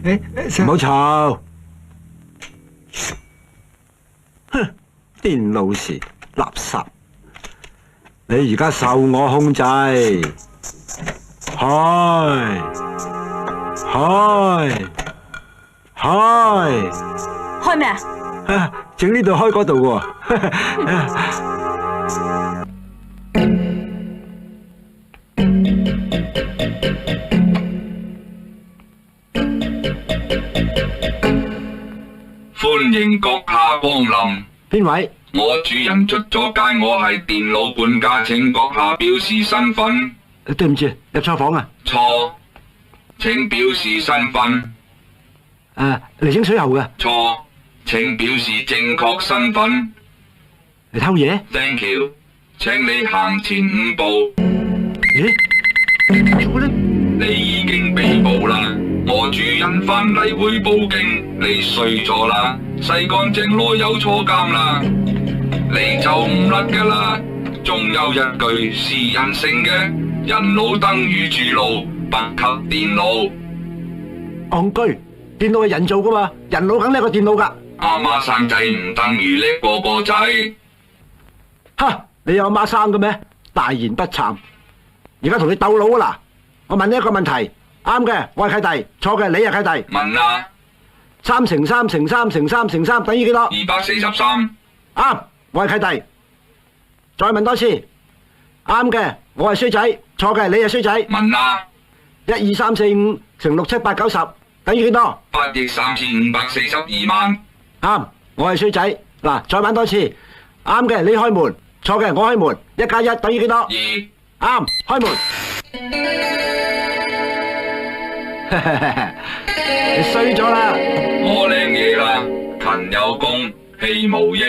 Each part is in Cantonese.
唔好嘈！哼，電腦時垃圾，你而家受我控制，開咩啊？整呢度開嗰度喎。歡迎閣下光臨。邊位？我主人出咗街，我係電腦管家，請閣下表示身份。對唔住，入錯房啊！錯，請表示身份。嚟整水喉嘅。錯，請表示正確身份。嚟偷嘢。Thank you，請你行前5步。咦？做咧？你已經被捕啦！我主人翻嚟會報警，你衰咗啦，洗乾淨攞有坐監啦，你就唔甩噶啦。仲有一句是人性嘅，人腦等於豬腦，不及電腦。戇居，電腦係人做噶嘛，人腦梗叻過電腦噶。阿媽生仔唔等於叻過個仔。哈！你有阿媽生嘅咩？大言不慚！而家同你鬥腦啊嗱！我問你一個問題。啱嘅，我係契弟；錯嘅，你係契弟。問啊！3乘3乘3乘3乘3等於幾多？243。啱，我係契弟。再問多次。啱嘅，我係衰仔；錯嘅，你係衰仔。問啊！1、2、3、4、5乘6、7、8、9、10等於幾多？8億3542萬。啱，我係衰仔。嗱，再玩多次。啱嘅，你開門；錯嘅，我開門。1加1等於幾多？2。啱，開門。你衰咗啦！我靚嘢啦，勤有功，戲無益。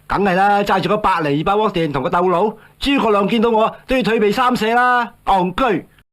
梗係啦，揸住個100厘200瓦電同個鬥佬，諸葛亮見到我都要退避三舍啦，戇居！